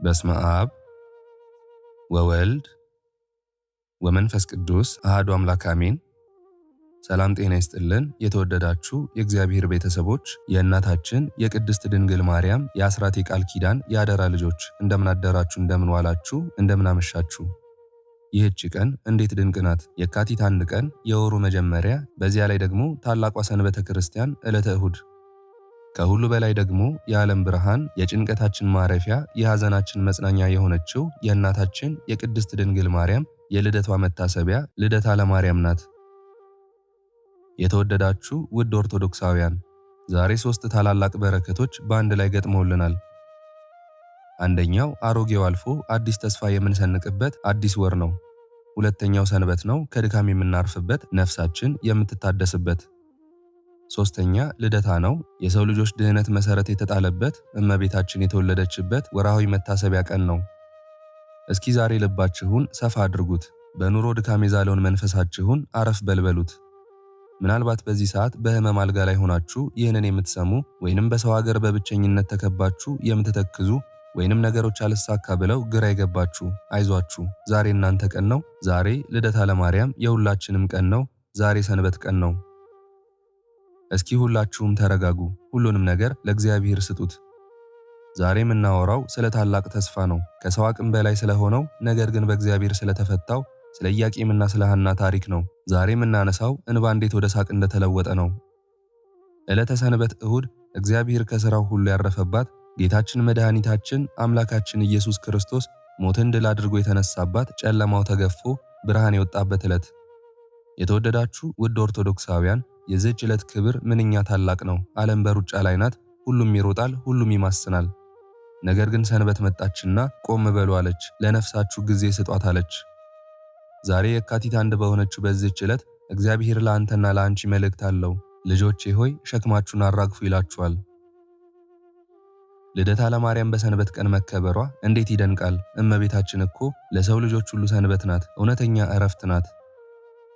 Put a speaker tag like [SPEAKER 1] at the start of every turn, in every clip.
[SPEAKER 1] በስመ አብ ወወልድ ወመንፈስ ቅዱስ አሐዱ አምላክ አሜን። ሰላም ጤና ይስጥልን። የተወደዳችሁ የእግዚአብሔር ቤተሰቦች፣ የእናታችን የቅድስት ድንግል ማርያም የአስራት የቃል ኪዳን የአደራ ልጆች እንደምን አደራችሁ፣ እንደምን ዋላችሁ፣ እንደምን አመሻችሁ። ይህች ቀን እንዴት ድንቅ ናት! የካቲት 1 ቀን የወሩ መጀመሪያ፣ በዚያ ላይ ደግሞ ታላቋ ሰንበተ ክርስቲያን ዕለተ እሁድ። ከሁሉ በላይ ደግሞ የዓለም ብርሃን የጭንቀታችን ማረፊያ የሐዘናችን መጽናኛ የሆነችው የእናታችን የቅድስት ድንግል ማርያም የልደቷ መታሰቢያ ልደታ ለማርያም ናት። የተወደዳችሁ ውድ ኦርቶዶክሳውያን፣ ዛሬ 3 ታላላቅ በረከቶች በአንድ ላይ ገጥመውልናል። አንደኛው አሮጌው አልፎ አዲስ ተስፋ የምንሰንቅበት አዲስ ወር ነው። ሁለተኛው ሰንበት ነው፣ ከድካም የምናርፍበት ነፍሳችን የምትታደስበት። ሶስተኛ ልደታ ነው፣ የሰው ልጆች ድህነት መሰረት የተጣለበት እመቤታችን የተወለደችበት ወርሃዊ መታሰቢያ ቀን ነው። እስኪ ዛሬ ልባችሁን ሰፋ አድርጉት፣ በኑሮ ድካም የዛለውን መንፈሳችሁን አረፍ በልበሉት። ምናልባት በዚህ ሰዓት በህመም አልጋ ላይ ሆናችሁ ይህንን የምትሰሙ ወይንም በሰው ሀገር በብቸኝነት ተከባችሁ የምትተክዙ ወይንም ነገሮች አልሳካ ብለው ግራ የገባችሁ አይዟችሁ፣ ዛሬ እናንተ ቀን ነው። ዛሬ ልደታ ለማርያም የሁላችንም ቀን ነው። ዛሬ ሰንበት ቀን ነው። እስኪ ሁላችሁም ተረጋጉ፣ ሁሉንም ነገር ለእግዚአብሔር ስጡት። ዛሬ የምናወራው ስለ ታላቅ ተስፋ ነው፣ ከሰው አቅም በላይ ስለሆነው ነገር ግን በእግዚአብሔር ስለተፈታው ስለ ኢያቄምና ስለ ሐና ታሪክ ነው። ዛሬ የምናነሳው እንባ እንዴት ወደ ሳቅ እንደተለወጠ ነው። ዕለተ ሰንበት እሁድ እግዚአብሔር ከሥራው ሁሉ ያረፈባት፣ ጌታችን መድኃኒታችን አምላካችን ኢየሱስ ክርስቶስ ሞትን ድል አድርጎ የተነሳባት፣ ጨለማው ተገፎ ብርሃን የወጣበት ዕለት። የተወደዳችሁ ውድ ኦርቶዶክሳውያን፣ የዚህች ዕለት ክብር ምንኛ ታላቅ ነው። ዓለም በሩጫ ላይ ናት። ሁሉም ይሮጣል፣ ሁሉም ይማስናል። ነገር ግን ሰንበት መጣችና ቆም በሉ አለች፣ ለነፍሳችሁ ጊዜ ስጧት አለች። ዛሬ የካቲት 1 በሆነችው በዚህች ዕለት እግዚአብሔር ለአንተና ለአንቺ መልእክት አለው። ልጆቼ ሆይ ሸክማችሁን አራግፉ ይላችኋል። ልደታ ለማርያም በሰንበት ቀን መከበሯ እንዴት ይደንቃል! እመቤታችን እኮ ለሰው ልጆች ሁሉ ሰንበት ናት፣ እውነተኛ ዕረፍት ናት።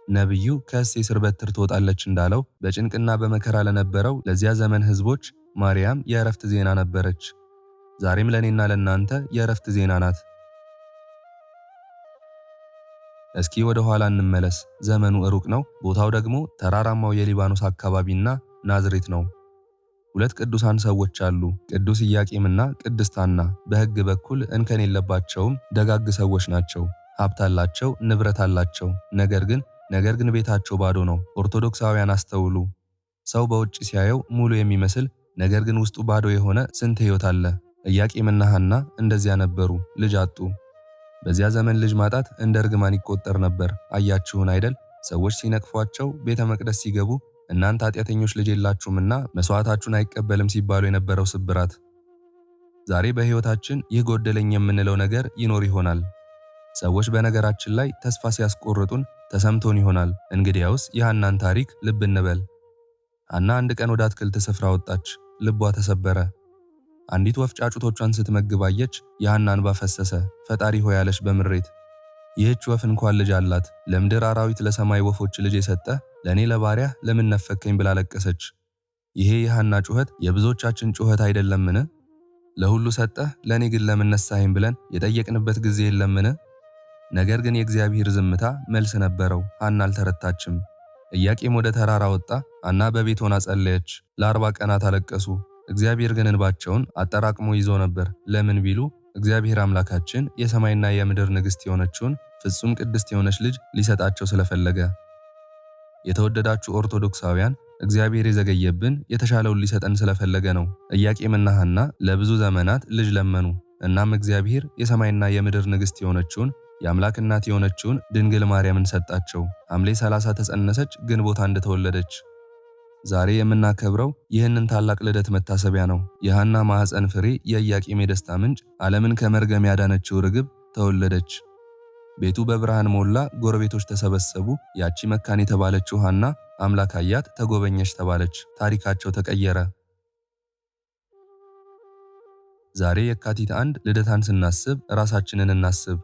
[SPEAKER 1] ነቢዩ ከእሴይ ስር በትር ትወጣለች እንዳለው በጭንቅና በመከራ ለነበረው ለዚያ ዘመን ሕዝቦች ማርያም የዕረፍት ዜና ነበረች። ዛሬም ለእኔና ለእናንተ የዕረፍት ዜና ናት። እስኪ ወደ ኋላ እንመለስ። ዘመኑ ሩቅ ነው። ቦታው ደግሞ ተራራማው የሊባኖስ አካባቢና ናዝሬት ነው። 2 ቅዱሳን ሰዎች አሉ፣ ቅዱስ ኢያቄምና ቅድስት ሐና። በሕግ በኩል እንከን የለባቸውም፣ ደጋግ ሰዎች ናቸው። ሀብት አላቸው፣ ንብረት አላቸው። ነገር ግን ቤታቸው ባዶ ነው። ኦርቶዶክሳውያን አስተውሉ። ሰው በውጭ ሲያየው ሙሉ የሚመስል ነገር ግን ውስጡ ባዶ የሆነ ስንት ሕይወት አለ። ኢያቄምና ሐና እንደዚያ ነበሩ። ልጅ አጡ። በዚያ ዘመን ልጅ ማጣት እንደ እርግማን ይቆጠር ነበር። አያችሁን አይደል? ሰዎች ሲነቅፏቸው ቤተ መቅደስ ሲገቡ እናንተ ኃጢአተኞች ልጅ የላችሁምና መስዋዕታችሁን አይቀበልም ሲባሉ የነበረው ስብራት። ዛሬ በሕይወታችን ይህ ጎደለኝ የምንለው ነገር ይኖር ይሆናል። ሰዎች በነገራችን ላይ ተስፋ ሲያስቆርጡን ተሰምቶን ይሆናል። እንግዲያውስ የሐናን ታሪክ ልብ እንበል። ሐና አንድ ቀን ወደ አትክልት ስፍራ ወጣች። ልቧ ተሰበረ። አንዲት ወፍ ጫጩቶቿን ስትመግብ አየች። የሐና እንባ ፈሰሰ። ፈጣሪ ሆይ አለች በምሬት። ይህች ወፍ እንኳን ልጅ አላት። ለምድር አራዊት ለሰማይ ወፎች ልጅ የሰጠ ለእኔ ለባሪያህ ለምን ነፈከኝ ብላ ለቀሰች። ይሄ የሐና ጩኸት የብዙዎቻችን ጩኸት አይደለምን? ለሁሉ ሰጠህ ለእኔ ግን ለምን ነሳኸኝ ብለን የጠየቅንበት ጊዜ የለምን? ነገር ግን የእግዚአብሔር ዝምታ መልስ ነበረው። ሐና አልተረታችም። ኢያቄም ወደ ተራራ ወጣ። ሐና በቤት ሆና ጸለየች። ለ40 ቀናት አለቀሱ። እግዚአብሔር ግን እንባቸውን አጠራቅሞ ይዞ ነበር። ለምን ቢሉ እግዚአብሔር አምላካችን የሰማይና የምድር ንግሥት የሆነችውን ፍጹም ቅድስት የሆነች ልጅ ሊሰጣቸው ስለፈለገ። የተወደዳችሁ ኦርቶዶክሳውያን፣ እግዚአብሔር የዘገየብን የተሻለውን ሊሰጠን ስለፈለገ ነው። ኢያቄምና ሐና ለብዙ ዘመናት ልጅ ለመኑ። እናም እግዚአብሔር የሰማይና የምድር ንግሥት የሆነችውን የአምላክ እናት የሆነችውን ድንግል ማርያምን ሰጣቸው። ሐምሌ 30 ተጸነሰች፣ ግንቦት 1 ተወለደች። ዛሬ የምናከብረው ይህንን ታላቅ ልደት መታሰቢያ ነው። የሐና ማኅፀን ፍሬ፣ የኢያቄም የደስታ ምንጭ፣ ዓለምን ከመርገም ያዳነችው ርግብ ተወለደች። ቤቱ በብርሃን ሞላ፣ ጎረቤቶች ተሰበሰቡ። ያቺ መካን የተባለችው ሐና አምላክ አያት፣ ተጎበኘች ተባለች። ታሪካቸው ተቀየረ። ዛሬ የካቲት 1 ልደታን ስናስብ ራሳችንን እናስብ።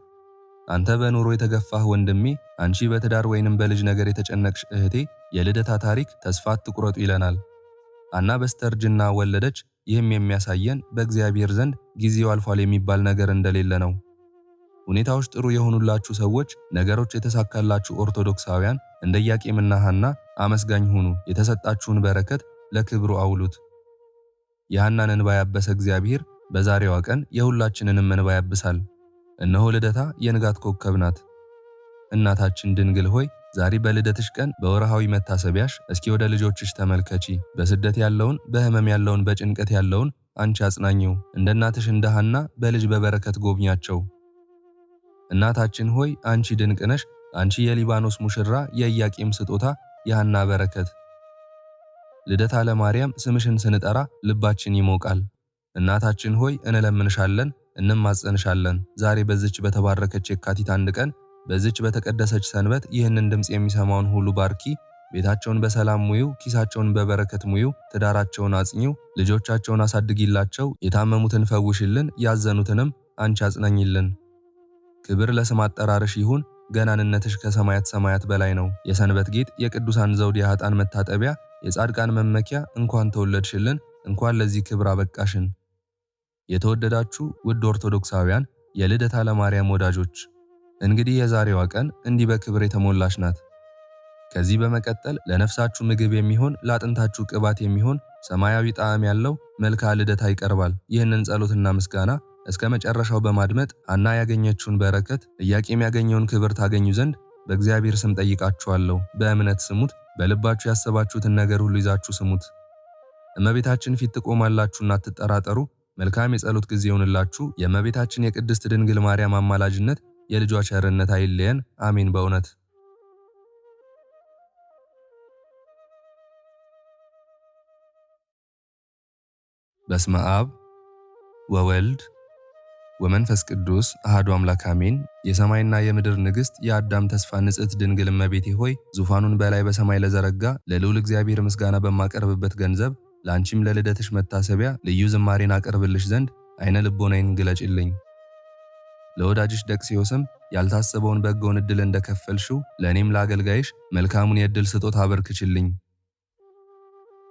[SPEAKER 1] አንተ በኑሮ የተገፋህ ወንድሜ፣ አንቺ በትዳር ወይንም በልጅ ነገር የተጨነቅሽ እህቴ፣ የልደታ ታሪክ ተስፋ አትቁረጡ ይለናል። ሐና በስተርጅና ወለደች። ይህም የሚያሳየን በእግዚአብሔር ዘንድ ጊዜው አልፏል የሚባል ነገር እንደሌለ ነው። ሁኔታዎች ጥሩ የሆኑላችሁ ሰዎች፣ ነገሮች የተሳካላችሁ ኦርቶዶክሳውያን እንደ ኢያቄምና ሐና አመስጋኝ ሁኑ። የተሰጣችሁን በረከት ለክብሩ አውሉት። የሐናን እንባ ያበሰ እግዚአብሔር በዛሬዋ ቀን የሁላችንንም እንባ ያብሳል። እነሆ ልደታ የንጋት ኮከብ ናት። እናታችን ድንግል ሆይ ዛሬ በልደትሽ ቀን በወርሃዊ መታሰቢያሽ እስኪ ወደ ልጆችሽ ተመልከቺ። በስደት ያለውን፣ በሕመም ያለውን፣ በጭንቀት ያለውን አንቺ አጽናኚው። እንደ እናትሽ እንደ ሐና በልጅ በበረከት ጎብኛቸው። እናታችን ሆይ አንቺ ድንቅ ነሽ። አንቺ የሊባኖስ ሙሽራ፣ የኢያቄም ስጦታ፣ የሐና በረከት። ልደታ ለማርያም ስምሽን ስንጠራ ልባችን ይሞቃል። እናታችን ሆይ እንለምንሻለን፣ እንማጸንሻለን። ዛሬ በዚች በተባረከች የካቲት 1 ቀን በዚች በተቀደሰች ሰንበት ይህንን ድምፅ የሚሰማውን ሁሉ ባርኪ። ቤታቸውን በሰላም ሙዩ፣ ኪሳቸውን በበረከት ሙዩ፣ ትዳራቸውን አጽኚው፣ ልጆቻቸውን አሳድጊላቸው፣ የታመሙትን ፈውሽልን፣ ያዘኑትንም አንቺ አጽናኝልን። ክብር ለስም አጠራርሽ ይሁን። ገናንነትሽ ከሰማያት ሰማያት በላይ ነው። የሰንበት ጌጥ፣ የቅዱሳን ዘውድ፣ የኃጥአን መታጠቢያ፣ የጻድቃን መመኪያ እንኳን ተወለድሽልን፣ እንኳን ለዚህ ክብር አበቃሽን። የተወደዳችሁ ውድ ኦርቶዶክሳውያን የልደታ ለማርያም ወዳጆች እንግዲህ የዛሬዋ ቀን እንዲህ በክብር የተሞላች ናት። ከዚህ በመቀጠል ለነፍሳችሁ ምግብ የሚሆን ለአጥንታችሁ ቅባት የሚሆን ሰማያዊ ጣዕም ያለው መልክዓ ልደታ ይቀርባል። ይህንን ጸሎትና ምስጋና እስከ መጨረሻው በማድመጥ ሐና ያገኘችውን በረከት፣ ኢያቄም ያገኘውን ክብር ታገኙ ዘንድ በእግዚአብሔር ስም ጠይቃችኋለሁ። በእምነት ስሙት። በልባችሁ ያሰባችሁትን ነገር ሁሉ ይዛችሁ ስሙት። እመቤታችን ፊት ትቆማላችሁና አትጠራጠሩ። መልካም የጸሎት ጊዜ ይሁንላችሁ። የእመቤታችን የቅድስት ድንግል ማርያም አማላጅነት፣ የልጇ ቸርነት አይለየን። አሜን። በእውነት በስመ አብ ወወልድ ወመንፈስ ቅዱስ አሐዱ አምላክ አሜን። የሰማይና የምድር ንግሥት የአዳም ተስፋ ንጽሕት ድንግል እመቤቴ ሆይ ዙፋኑን በላይ በሰማይ ለዘረጋ ለልዑል እግዚአብሔር ምስጋና በማቀርብበት ገንዘብ ለአንቺም ለልደትሽ መታሰቢያ ልዩ ዝማሬን አቀርብልሽ ዘንድ አይነ ልቦናዬን ግለጭልኝ። ለወዳጅሽ ደቅስዮስም ያልታሰበውን በጎውን ዕድል እንደከፈልሽው ለእኔም ለአገልጋይሽ መልካሙን የዕድል ስጦታ አበርክችልኝ።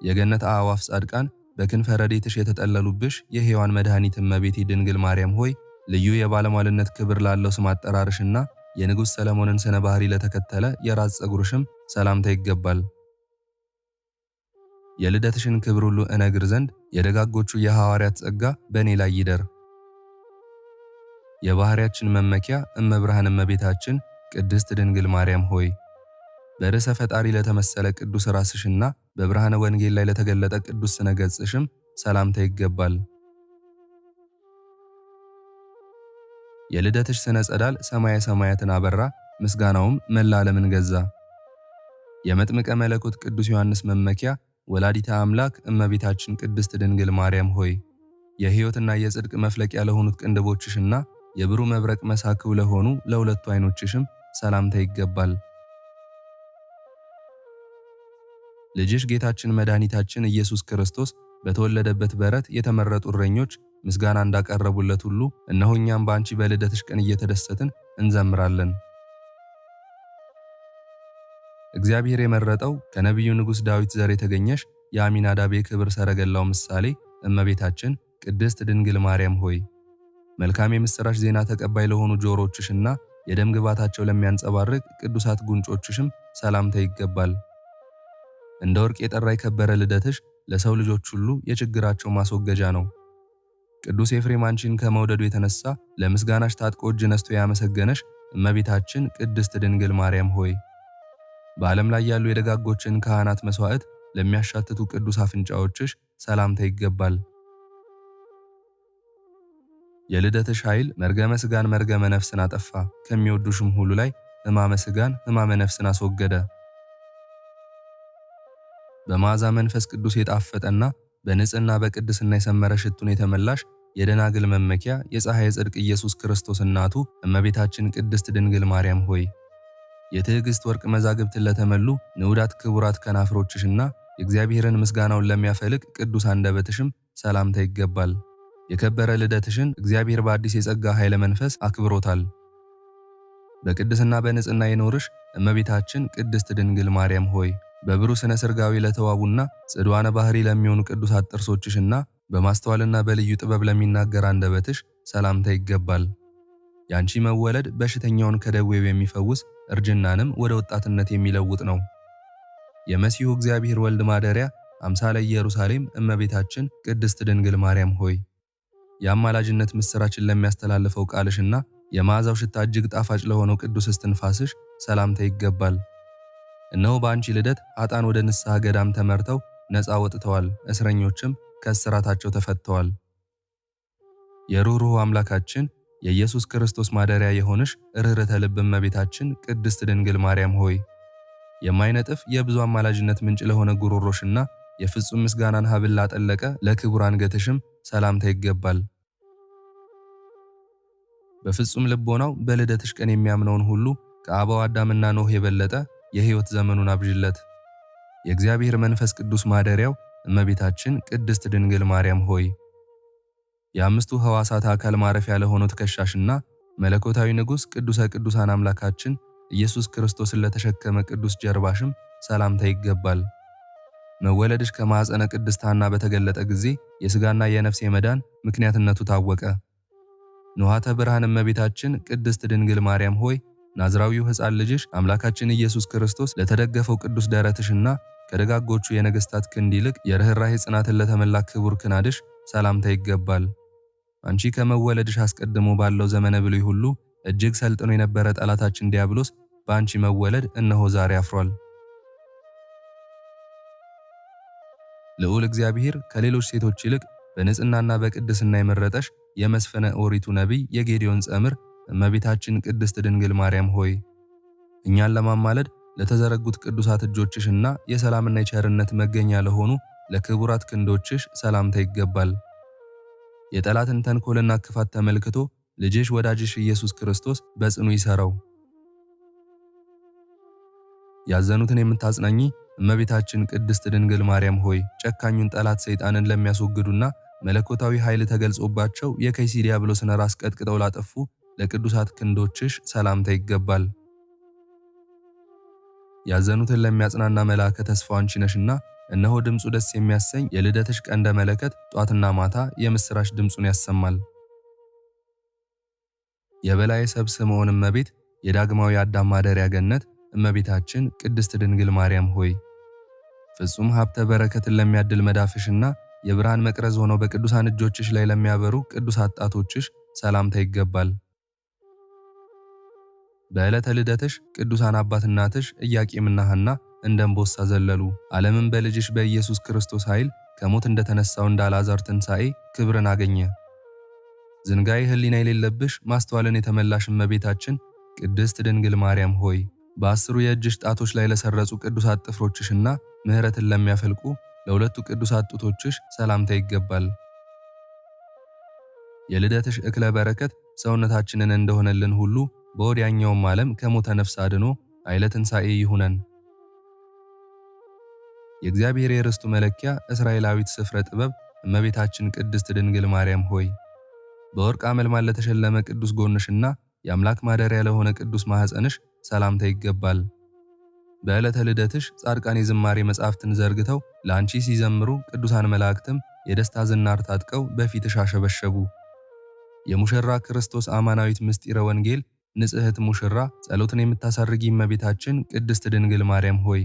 [SPEAKER 1] የገነት አዕዋፍ ጻድቃን በክንፈ ረድኤትሽ የተጠለሉብሽ የሔዋን መድኃኒት እመቤቴ ድንግል ማርያም ሆይ ልዩ የባለሟልነት ክብር ላለው ስም አጠራርሽና የንጉሥ ሰለሞንን ስነ ባህሪ ለተከተለ የራስ ፀጉርሽም ሰላምታ ይገባል። የልደትሽን ክብር ሁሉ እነግር ዘንድ የደጋጎቹ የሐዋርያት ጸጋ በእኔ ላይ ይደር። የባህሪያችን መመኪያ እመብርሃን እመቤታችን ቅድስት ድንግል ማርያም ሆይ በርዕሰ ፈጣሪ ለተመሰለ ቅዱስ ራስሽና በብርሃነ ወንጌል ላይ ለተገለጠ ቅዱስ ስነ ገጽሽም ሰላምታ ይገባል። የልደትሽ ስነ ጸዳል ሰማየ ሰማያትን አበራ፣ ምስጋናውም መላ ዓለምን ገዛ። የመጥምቀ መለኮት ቅዱስ ዮሐንስ መመኪያ ወላዲተ አምላክ እመቤታችን ቅድስት ድንግል ማርያም ሆይ የሕይወትና የጽድቅ መፍለቂያ ለሆኑት ቅንድቦችሽና የብሩህ መብረቅ መሳክው ለሆኑ ለሁለቱ ዓይኖችሽም ሰላምታ ይገባል። ልጅሽ ጌታችን መድኃኒታችን ኢየሱስ ክርስቶስ በተወለደበት በረት የተመረጡ እረኞች ምስጋና እንዳቀረቡለት ሁሉ እነሆ እኛም በአንቺ በልደትሽ ቀን እየተደሰትን እንዘምራለን። እግዚአብሔር የመረጠው ከነቢዩ ንጉሥ ዳዊት ዘር የተገኘሽ የአሚናዳብ የክብር ሰረገላው ምሳሌ እመቤታችን ቅድስት ድንግል ማርያም ሆይ መልካም የምሥራች ዜና ተቀባይ ለሆኑ ጆሮችሽና የደም ግባታቸው ለሚያንጸባርቅ ቅዱሳት ጉንጮችሽም ሰላምታ ይገባል። እንደ ወርቅ የጠራ የከበረ ልደትሽ ለሰው ልጆች ሁሉ የችግራቸው ማስወገጃ ነው። ቅዱስ ኤፍሬም አንቺን ከመውደዱ የተነሳ ለምስጋናሽ ታጥቆ እጅ ነስቶ ያመሰገነሽ እመቤታችን ቅድስት ድንግል ማርያም ሆይ በዓለም ላይ ያሉ የደጋጎችን ካህናት መስዋዕት ለሚያሻትቱ ቅዱስ አፍንጫዎችሽ ሰላምታ ይገባል። የልደትሽ ኃይል መርገመ ሥጋን መርገመ ነፍስን አጠፋ፣ ከሚወዱሽም ሁሉ ላይ ሕማመ ሥጋን ሕማመ ነፍስን አስወገደ። በመዓዛ መንፈስ ቅዱስ የጣፈጠና በንጽህና በቅድስና የሰመረ ሽቱን የተመላሽ የደናግል መመኪያ የፀሐይ ጽድቅ ኢየሱስ ክርስቶስ እናቱ እመቤታችን ቅድስት ድንግል ማርያም ሆይ የትዕግስት ወርቅ መዛግብትን ለተመሉ ንዑዳት ክቡራት ከናፍሮችሽና የእግዚአብሔርን ምስጋናውን ለሚያፈልቅ ቅዱስ አንደበትሽም ሰላምታ ይገባል። የከበረ ልደትሽን እግዚአብሔር በአዲስ የጸጋ ኃይለ መንፈስ አክብሮታል። በቅድስና በንጽህና የኖርሽ እመቤታችን ቅድስት ድንግል ማርያም ሆይ በብሩህ ስነ ስርጋዊ ለተዋቡና ጽድዋነ ባህሪ ለሚሆኑ ቅዱሳት ጥርሶችሽና በማስተዋልና በልዩ ጥበብ ለሚናገር አንደበትሽ ሰላምታ ይገባል። ያንቺ መወለድ በሽተኛውን ከደዌው የሚፈውስ እርጅናንም ወደ ወጣትነት የሚለውጥ ነው። የመሲሁ እግዚአብሔር ወልድ ማደሪያ አምሳለ ኢየሩሳሌም እመቤታችን ቅድስት ድንግል ማርያም ሆይ የአማላጅነት ምስራችን ለሚያስተላልፈው ቃልሽና የመዓዛው ሽታ እጅግ ጣፋጭ ለሆነው ቅዱስ እስትንፋስሽ ሰላምታ ይገባል። እነሆ በአንቺ ልደት ኃጥአን ወደ ንስሐ ገዳም ተመርተው ነፃ ወጥተዋል፣ እስረኞችም ከእስራታቸው ተፈተዋል። የሩህሩህ አምላካችን የኢየሱስ ክርስቶስ ማደሪያ የሆንሽ ርኅርኅተ ልብ እመቤታችን ቅድስት ድንግል ማርያም ሆይ የማይነጥፍ የብዙ አማላጅነት ምንጭ ለሆነ ጉሮሮሽና የፍጹም ምስጋናን ሀብል ላጠለቀ ለክቡር አንገትሽም ሰላምታ ይገባል። በፍጹም ልቦናው በልደትሽ ቀን የሚያምነውን ሁሉ ከአበው አዳምና ኖህ የበለጠ የሕይወት ዘመኑን አብዥለት። የእግዚአብሔር መንፈስ ቅዱስ ማደሪያው እመቤታችን ቅድስት ድንግል ማርያም ሆይ የአምስቱ ሕዋሳት አካል ማረፊያ ለሆነው ትከሻሽና መለኮታዊ ንጉሥ ቅዱሰ ቅዱሳን አምላካችን ኢየሱስ ክርስቶስን ለተሸከመ ቅዱስ ጀርባሽም ሰላምታ ይገባል። መወለድሽ ከማኅፀነ ቅድስት ሐና በተገለጠ ጊዜ የሥጋና የነፍስ የመዳን ምክንያትነቱ ታወቀ። ንዋተ ብርሃን እመቤታችን ቅድስት ድንግል ማርያም ሆይ ናዝራዊው ሕፃን ልጅሽ አምላካችን ኢየሱስ ክርስቶስ ለተደገፈው ቅዱስ ደረትሽና ከደጋጎቹ የነገሥታት ክንድ ይልቅ የርኅራኄ ጽናትን ለተመላ ክቡር ክናድሽ ሰላምታ ይገባል። አንቺ ከመወለድሽ አስቀድሞ ባለው ዘመነ ብሉይ ሁሉ እጅግ ሰልጥኖ የነበረ ጠላታችን ዲያብሎስ በአንቺ መወለድ እነሆ ዛሬ አፍሯል። ልዑል እግዚአብሔር ከሌሎች ሴቶች ይልቅ በንጽሕናና በቅድስና የመረጠሽ የመስፈነ ኦሪቱ ነቢይ የጌዴዎን ጸምር እመቤታችን ቅድስት ድንግል ማርያም ሆይ እኛን ለማማለድ ለተዘረጉት ቅዱሳት እጆችሽና የሰላምና የቸርነት መገኛ ለሆኑ ለክቡራት ክንዶችሽ ሰላምታ ይገባል። የጠላትን ተንኮልና ክፋት ተመልክቶ ልጅሽ ወዳጅሽ ኢየሱስ ክርስቶስ በጽኑ ይሰራው። ያዘኑትን የምታጽናኚ እመቤታችን ቅድስት ድንግል ማርያም ሆይ ጨካኙን ጠላት ሰይጣንን ለሚያስወግዱና መለኮታዊ ኃይል ተገልጾባቸው የከይሲ ዲያብሎስን ራስ ቀጥቅጠው ላጠፉ ለቅዱሳት ክንዶችሽ ሰላምታ ይገባል። ያዘኑትን ለሚያጽናና መልአከ ተስፋ አንቺ ነሽና እነሆ ድምፁ ደስ የሚያሰኝ የልደትሽ ቀንደ መለከት ጧትና ማታ የምስራች ድምፁን ያሰማል። የበላይ ሰብ ስምዖን እመቤት የዳግማዊ አዳም ማደሪያ ገነት እመቤታችን ቅድስት ድንግል ማርያም ሆይ ፍጹም ሀብተ በረከትን ለሚያድል መዳፍሽና የብርሃን መቅረዝ ሆነው በቅዱሳን እጆችሽ ላይ ለሚያበሩ ቅዱሳት ጣቶችሽ ሰላምታ ይገባል። በዕለተ ልደትሽ ቅዱሳን አባት እናትሽ ኢያቄምና ሐና እንደ እምቦሳ ዘለሉ። ዓለምን በልጅሽ በኢየሱስ ክርስቶስ ኃይል ከሞት እንደተነሳው እንደ አልዓዛር ትንሣኤ ክብርን አገኘ። ዝንጋይ ሕሊና የሌለብሽ ማስተዋልን የተመላሽ እመቤታችን ቅድስት ድንግል ማርያም ሆይ በአስሩ የእጅሽ ጣቶች ላይ ለሰረጹ ቅዱሳት ጥፍሮችሽና ምሕረትን ለሚያፈልቁ ለሁለቱ ቅዱሳት ጡቶችሽ ሰላምታ ይገባል። የልደትሽ እክለ በረከት ሰውነታችንን እንደሆነልን ሁሉ በወዲያኛውም ዓለም ከሞተ ነፍስ አድኖ ኃይለ ትንሣኤ ይሁነን። የእግዚአብሔር የርስቱ መለኪያ እስራኤላዊት ስፍረ ጥበብ እመቤታችን ቅድስት ድንግል ማርያም ሆይ በወርቅ አመልማል ለተሸለመ ቅዱስ ጎንሽና የአምላክ ማደሪያ ለሆነ ቅዱስ ማኅፀንሽ ሰላምታ ይገባል። በዕለተ ልደትሽ ጻድቃን የዝማሬ መጻሕፍትን ዘርግተው ለአንቺ ሲዘምሩ ቅዱሳን መላእክትም የደስታ ዝናር ታጥቀው በፊትሽ አሸበሸቡ። የሙሽራ ክርስቶስ አማናዊት ምስጢረ ወንጌል ንጽሕት ሙሽራ ጸሎትን የምታሳርጊ እመቤታችን ቅድስት ድንግል ማርያም ሆይ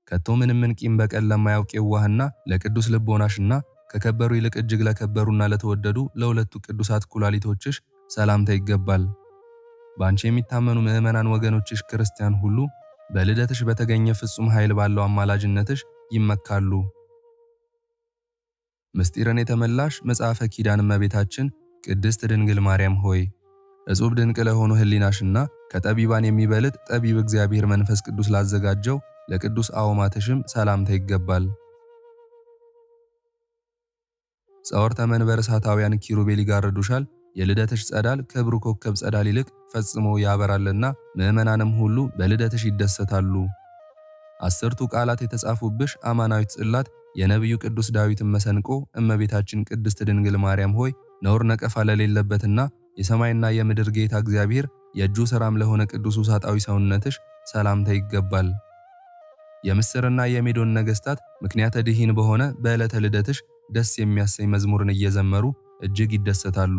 [SPEAKER 1] ከቶ ምንም ቂም በቀል ለማያውቅ የዋህና ለቅዱስ ልቦናሽና ከከበሩ ይልቅ እጅግ ለከበሩና ለተወደዱ ለሁለቱ ቅዱሳት ኩላሊቶችሽ ሰላምታ ይገባል። በአንቺ የሚታመኑ ምዕመናን ወገኖችሽ ክርስቲያን ሁሉ በልደትሽ በተገኘ ፍጹም ኃይል ባለው አማላጅነትሽ ይመካሉ። ምስጢርን የተመላሽ መጽሐፈ ኪዳን እመቤታችን ቅድስት ድንግል ማርያም ሆይ እጹብ ድንቅ ለሆኑ ሕሊናሽና ከጠቢባን የሚበልጥ ጠቢብ እግዚአብሔር መንፈስ ቅዱስ ላዘጋጀው ለቅዱስ አውማትሽም ሰላምታ ይገባል። ጸወርተ መንበር እሳታውያን ኪሩቤል ይጋርዱሻል። የልደትሽ ጸዳል ከብሩ ኮከብ ጸዳል ይልቅ ፈጽሞ ያበራልና ምዕመናንም ሁሉ በልደትሽ ይደሰታሉ። አስርቱ ቃላት የተጻፉብሽ አማናዊት ጽላት የነቢዩ ቅዱስ ዳዊትን መሰንቆ እመቤታችን ቅድስት ድንግል ማርያም ሆይ ነውር ነቀፋ ለሌለበትና የሰማይና የምድር ጌታ እግዚአብሔር የእጁ ሥራም ለሆነ ቅዱስ ውሳጣዊ ሰውነትሽ ሰላምታ ይገባል። የምስርና የሜዶን ነገሥታት ምክንያተ ድኂን በሆነ በዕለተ ልደትሽ ደስ የሚያሰኝ መዝሙርን እየዘመሩ እጅግ ይደሰታሉ።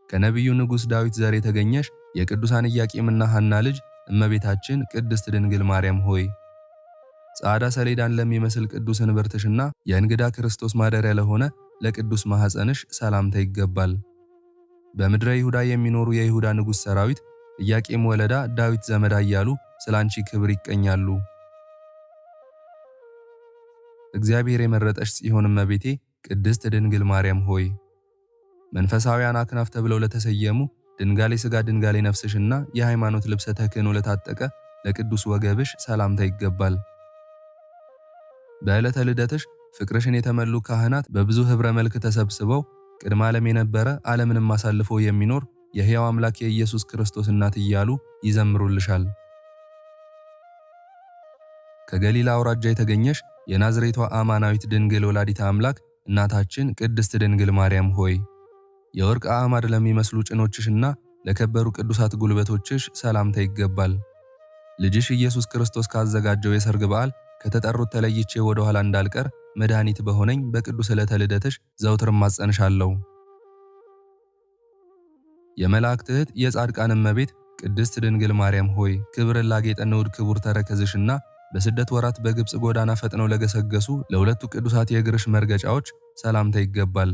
[SPEAKER 1] ከነቢዩ ንጉሥ ዳዊት ዘር የተገኘሽ የቅዱሳን ኢያቄምና ሐና ልጅ እመቤታችን ቅድስት ድንግል ማርያም ሆይ ጻዕዳ ሰሌዳን ለሚመስል ቅዱስ እንብርትሽና የእንግዳ ክርስቶስ ማደሪያ ለሆነ ለቅዱስ ማኅፀንሽ ሰላምታ ይገባል። በምድረ ይሁዳ የሚኖሩ የይሁዳ ንጉሥ ሰራዊት ኢያቄም ወለዳ ዳዊት ዘመዳ እያሉ ስላንቺ ክብር ይቀኛሉ። እግዚአብሔር የመረጠሽ ጽዮን እመቤቴ ቅድስት ድንግል ማርያም ሆይ መንፈሳውያን አክናፍ ተብለው ለተሰየሙ ድንጋሌ ሥጋ ድንጋሌ ነፍስሽና የሃይማኖት ልብሰ ተክህኖ ለታጠቀ ለቅዱስ ወገብሽ ሰላምታ ይገባል። በዕለተ ልደትሽ ፍቅርሽን የተመሉ ካህናት በብዙ ኅብረ መልክ ተሰብስበው ቅድመ ዓለም የነበረ ዓለምንም አሳልፎ የሚኖር የሕያው አምላክ የኢየሱስ ክርስቶስ እናት እያሉ ይዘምሩልሻል። ከገሊላ አውራጃ የተገኘሽ የናዝሬቷ አማናዊት ድንግል ወላዲተ አምላክ እናታችን ቅድስት ድንግል ማርያም ሆይ የወርቅ አዕማድ ለሚመስሉ ጭኖችሽና ለከበሩ ቅዱሳት ጉልበቶችሽ ሰላምታ ይገባል። ልጅሽ ኢየሱስ ክርስቶስ ካዘጋጀው የሰርግ በዓል ከተጠሩት ተለይቼ ወደ ኋላ እንዳልቀር መድኃኒት በሆነኝ በቅዱስ ዕለተ ልደትሽ ዘውትር እማጸንሻለሁ። የመላእክት እህት የጻድቃን እመቤት ቅድስት ድንግል ማርያም ሆይ ክብርን ላጌጠ ንዑድ ክቡር ተረከዝሽና በስደት ወራት በግብፅ ጎዳና ፈጥነው ለገሰገሱ ለሁለቱ ቅዱሳት የእግርሽ መርገጫዎች ሰላምታ ይገባል።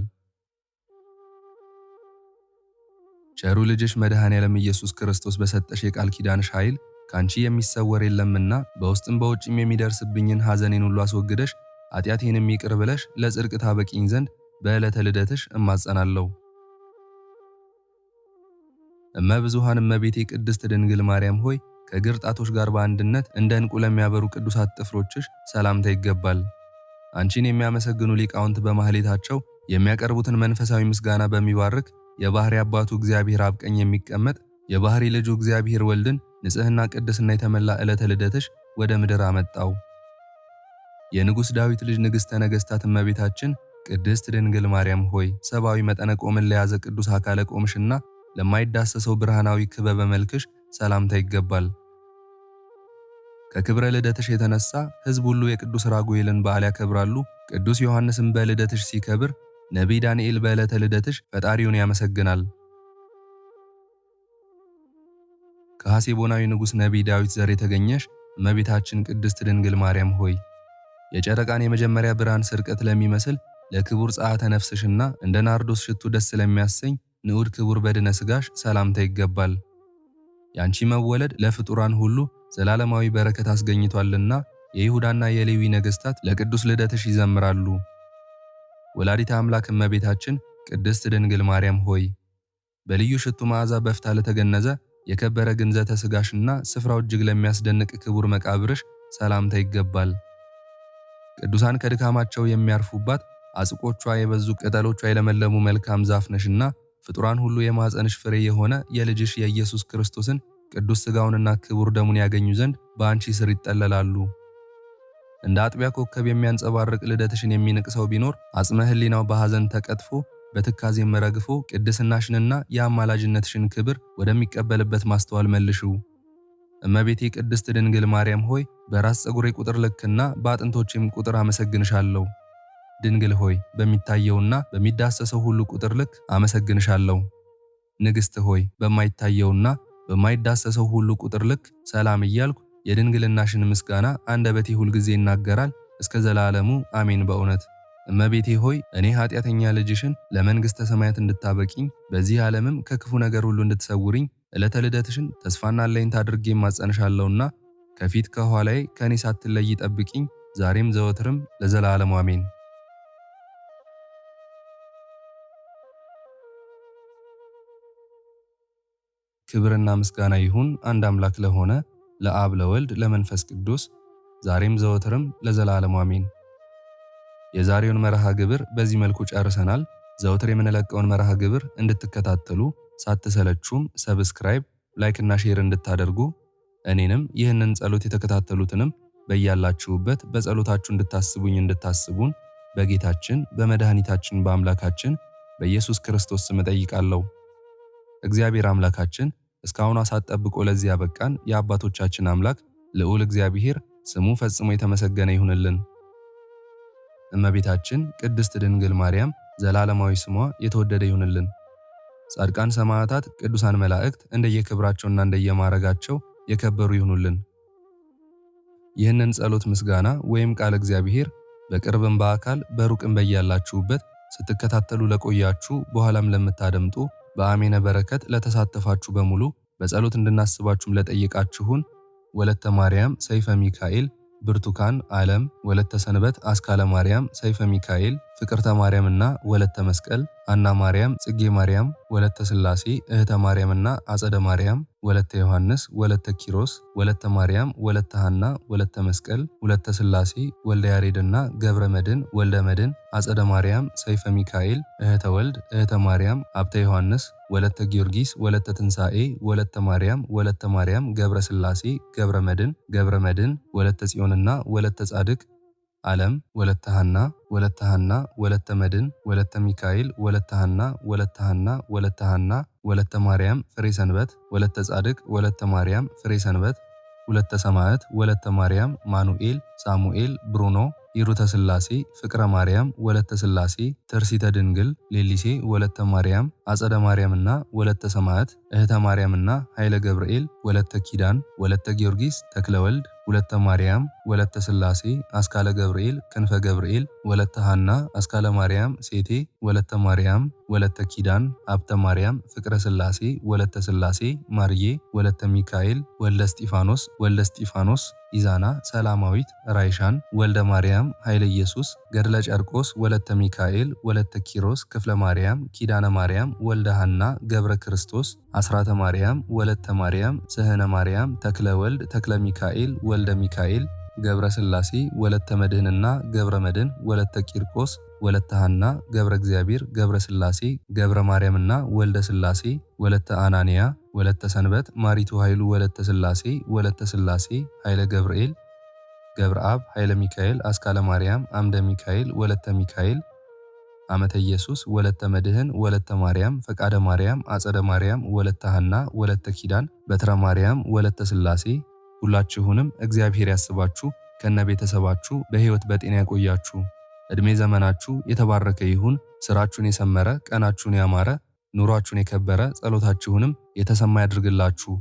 [SPEAKER 1] ቸሩ ልጅሽ መድኃኔ ዓለም ኢየሱስ ክርስቶስ በሰጠሽ የቃል ኪዳንሽ ኃይል ካንቺ የሚሰወር የለምና በውስጥም በውጭም የሚደርስብኝን ሐዘኔን ሁሉ አስወግደሽ ኃጢአቴንም ይቅር ብለሽ ለጽድቅ ታበቂኝ ዘንድ በዕለተ ልደትሽ እማጸናለሁ። እመብዙኃን እመቤቴ ቅድስት ድንግል ማርያም ሆይ ከእግር ጣቶች ጋር በአንድነት እንደ ዕንቁ ለሚያበሩ ቅዱሳት ጥፍሮችሽ ሰላምታ ይገባል። አንቺን የሚያመሰግኑ ሊቃውንት በማህሌታቸው የሚያቀርቡትን መንፈሳዊ ምስጋና በሚባርክ የባህሪ አባቱ እግዚአብሔር አብ ቀኝ የሚቀመጥ የባህሪ ልጁ እግዚአብሔር ወልድን ንጽሕና ቅድስና የተመላ ዕለተ ልደትሽ ወደ ምድር አመጣው። የንጉሥ ዳዊት ልጅ ንግሥተ ነገሥታት እመቤታችን ቅድስት ድንግል ማርያም ሆይ ሰብአዊ መጠነ ቆምን ለያዘ ቅዱስ አካለ ቆምሽና ለማይዳሰሰው ብርሃናዊ ክበበ መልክሽ ሰላምታ ይገባል። ከክብረ ልደትሽ የተነሳ ሕዝብ ሁሉ የቅዱስ ራጉኤልን በዓል ያከብራሉ። ቅዱስ ዮሐንስም በልደትሽ ሲከብር፣ ነቢይ ዳንኤል በዕለተ ልደትሽ ፈጣሪውን ያመሰግናል። ከሐሴቦናዊ ንጉሥ ነቢይ ዳዊት ዘር የተገኘሽ እመቤታችን ቅድስት ድንግል ማርያም ሆይ የጨረቃን የመጀመሪያ ብርሃን ስርቀት ለሚመስል ለክቡር ጸአተ ነፍስሽና እንደ ናርዶስ ሽቱ ደስ ለሚያሰኝ ንዑድ ክቡር በድነ ሥጋሽ ሰላምታ ይገባል። ያንቺ መወለድ ለፍጡራን ሁሉ ዘላለማዊ በረከት አስገኝቷልና የይሁዳና የሌዊ ነገሥታት ለቅዱስ ልደትሽ ይዘምራሉ። ወላዲተ አምላክ እመቤታችን ቅድስት ድንግል ማርያም ሆይ በልዩ ሽቱ መዓዛ በፍታ ለተገነዘ የከበረ ግንዘተ ሥጋሽና ስፍራው እጅግ ለሚያስደንቅ ክቡር መቃብርሽ ሰላምታ ይገባል። ቅዱሳን ከድካማቸው የሚያርፉባት አጽቆቿ የበዙ ቅጠሎቿ የለመለሙ መልካም ዛፍ ነሽና ፍጡራን ሁሉ የማኅፀንሽ ፍሬ የሆነ የልጅሽ የኢየሱስ ክርስቶስን ቅዱስ ሥጋውንና ክቡር ደሙን ያገኙ ዘንድ በአንቺ ስር ይጠለላሉ። እንደ አጥቢያ ኮከብ የሚያንጸባርቅ ልደትሽን የሚንቅ ሰው ቢኖር አጽመ ሕሊናው በሐዘን ተቀጥፎ በትካዜም ረግፎ ቅድስናሽንና የአማላጅነትሽን ክብር ወደሚቀበልበት ማስተዋል መልሽው። እመቤቴ ቅድስት ድንግል ማርያም ሆይ በራስ ፀጉሬ ቁጥር ልክና በአጥንቶቼም ቁጥር አመሰግንሻለሁ። ድንግል ሆይ በሚታየውና በሚዳሰሰው ሁሉ ቁጥር ልክ አመሰግንሻለሁ። ንግሥት ሆይ በማይታየውና በማይዳሰሰው ሁሉ ቁጥር ልክ ሰላም እያልኩ የድንግልናሽን ምስጋና አንደበቴ ሁልጊዜ ይናገራል እስከ ዘላለሙ አሜን። በእውነት እመቤቴ ሆይ እኔ ኃጢአተኛ ልጅሽን ለመንግሥተ ሰማያት እንድታበቂኝ በዚህ ዓለምም ከክፉ ነገር ሁሉ እንድትሰውሪኝ ዕለተ ልደትሽን ተስፋና አለኝታ አድርጌ እማጸንሻለሁና ከፊት ከኋላዬ ከእኔ ሳትለይ ጠብቂኝ ዛሬም ዘወትርም ለዘላለሙ አሜን። ክብርና ምስጋና ይሁን አንድ አምላክ ለሆነ ለአብ ለወልድ ለመንፈስ ቅዱስ ዛሬም ዘወትርም ለዘላለሙ አሜን። የዛሬውን መርሃ ግብር በዚህ መልኩ ጨርሰናል። ዘወትር የምንለቀውን መርሃ ግብር እንድትከታተሉ ሳትሰለቹም ሰብስክራይብ፣ ላይክ እና ሼር እንድታደርጉ እኔንም ይህንን ጸሎት የተከታተሉትንም በያላችሁበት በጸሎታችሁ እንድታስቡኝ እንድታስቡን በጌታችን በመድኃኒታችን በአምላካችን በኢየሱስ ክርስቶስ ስም እጠይቃለሁ። እግዚአብሔር አምላካችን እስካሁን ሰዓት ጠብቆ ለዚህ ያበቃን የአባቶቻችን አምላክ ልዑል እግዚአብሔር ስሙ ፈጽሞ የተመሰገነ ይሁንልን። እመቤታችን ቅድስት ድንግል ማርያም ዘላለማዊ ስሟ የተወደደ ይሁንልን። ጻድቃን ሰማዕታት፣ ቅዱሳን መላእክት እንደየክብራቸውና እንደየማዕረጋቸው የከበሩ ይሁኑልን። ይህንን ጸሎት ምስጋና ወይም ቃል እግዚአብሔር በቅርብም በአካል በሩቅም በያላችሁበት ስትከታተሉ ለቆያችሁ በኋላም ለምታደምጡ በአሜነ በረከት ለተሳተፋችሁ በሙሉ በጸሎት እንድናስባችሁም ለጠየቃችሁን ወለተ ማርያም ሰይፈ ሚካኤል፣ ብርቱካን ዓለም፣ ወለተ ሰንበት አስካለ ማርያም ሰይፈ ሚካኤል፣ ፍቅርተ ማርያምና ወለተ መስቀል፣ አና ማርያም ጽጌ ማርያም፣ ወለተ ሥላሴ እህተ ማርያምና አጸደ ማርያም፣ ወለተ ዮሐንስ፣ ወለተ ኪሮስ፣ ወለተ ማርያም፣ ወለተ ሐና፣ ወለተ መስቀል፣ ወለተ ሥላሴ፣ ወልደ ያሬድና ገብረ መድን፣ ወልደ መድን፣ አጸደ ማርያም ሰይፈ ሚካኤል፣ እህተ ወልድ፣ እህተ ማርያም፣ አብተ ዮሐንስ፣ ወለተ ጊዮርጊስ፣ ወለተ ትንሣኤ፣ ወለተ ማርያም ገብረ ሥላሴ፣ ገብረ መድን፣ ወለተ ጽዮንና ወለተ ጻድቅ ዓለም፣ ወለተ ሐና፣ ወለተ መድን፣ ወለተ ሚካኤል፣ ወለተ ሐና፣ ወለተ ማርያም ፍሬ ሰንበት፣ ወለተ ጻድቅ፣ ወለተ ማርያም ፍሬ ሰንበት፣ ወለተ ሰማዕት፣ ወለተ ማርያም ማኑኤል፣ ሳሙኤል፣ ብሩኖ፣ ይሩተ ሥላሴ፣ ፍቅረ ማርያም፣ ወለተ ሥላሴ፣ ተርሲተ ድንግል፣ ሌሊሴ፣ ወለተ ማርያም፣ አጸደ ማርያምና ወለተ ሰማዕት፣ እህተ ማርያምና ኃይለ ገብርኤል፣ ወለተ ኪዳን፣ ወለተ ጊዮርጊስ፣ ተክለ ወልድ፣ ወለተ ማርያም፣ ወለተ ሥላሴ፣ አስካለ ገብርኤል፣ ክንፈ ገብርኤል፣ ወለተ ሐና፣ አስካለ ማርያም፣ ሴቴ፣ ወለተ ማርያም፣ ወለተ ኪዳን፣ አብተ ማርያም፣ ፍቅረ ሥላሴ፣ ወለተ ሥላሴ፣ ማርዬ፣ ወለተ ሚካኤል፣ ወልደ እስጢፋኖስ፣ ኢዛና፣ ሰላማዊት፣ ራይሻን፣ ወልደ ማርያም፣ ኃይለ ኢየሱስ፣ ገድለ ጨርቆስ፣ ወለተ ሚካኤል፣ ወለተ ኪሮስ፣ ክፍለ ማርያም፣ ኪዳነ ማርያም፣ ወልደ ሐና፣ ገብረ ክርስቶስ፣ አስራተ ማርያም፣ ወለተ ማርያም፣ ስህነ ማርያም፣ ተክለ ወልድ፣ ተክለ ሚካኤል፣ ወልደ ሚካኤል፣ ገብረ ሥላሴ፣ ወለተ መድህንና ገብረ መድህን፣ ወለተ ቂርቆስ፣ ወለተ ሐና፣ ገብረ እግዚአብሔር፣ ገብረ ሥላሴ፣ ገብረ ማርያምና ወልደ ሥላሴ፣ ወለተ አናንያ፣ ወለተ ሰንበት፣ ማሪቱ ኃይሉ፣ ወለተ ሥላሴ፣ ኃይለ ገብርኤል፣ ገብረ አብ፣ ኃይለ ሚካኤል፣ አስካለ ማርያም፣ አምደ ሚካኤል፣ ወለተ ሚካኤል፣ አመተ ኢየሱስ፣ ወለተ መድህን፣ ወለተ ማርያም፣ ፈቃደ ማርያም፣ አጸደ ማርያም፣ ወለተ ሐና፣ ወለተ ኪዳን፣ በትረ ማርያም፣ ወለተ ሥላሴ። ሁላችሁንም እግዚአብሔር ያስባችሁ ከነ ቤተሰባችሁ በሕይወት በጤና ያቆያችሁ። ዕድሜ ዘመናችሁ የተባረከ ይሁን። ስራችሁን የሰመረ፣ ቀናችሁን ያማረ፣ ኑሯችሁን የከበረ፣ ጸሎታችሁንም የተሰማ ያድርግላችሁ።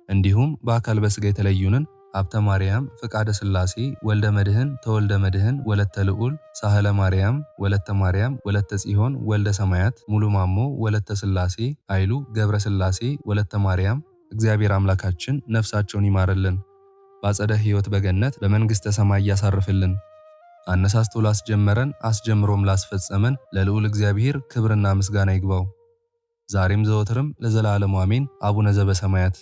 [SPEAKER 1] እንዲሁም በአካል በሥጋ የተለዩንን ሀብተ ማርያም፣ ፍቃደ ሥላሴ፣ ወልደ መድህን፣ ተወልደ መድህን፣ ወለተ ልዑል፣ ሳህለ ማርያም፣ ወለተ ጽዮን፣ ወልደ ሰማያት፣ ሙሉ ማሞ፣ ወለተ ሥላሴ፣ ኃይሉ፣ ገብረ ሥላሴ፣ ወለተ ማርያም እግዚአብሔር አምላካችን ነፍሳቸውን ይማርልን፣ በአጸደ ሕይወት በገነት በመንግሥተ ሰማይ ያሳርፍልን። አነሳስቶ ላስጀመረን አስጀምሮም ላስፈጸመን ለልዑል እግዚአብሔር ክብርና ምስጋና ይግባው ዛሬም ዘወትርም ለዘላለሙ አሜን። አቡነ ዘበሰማያት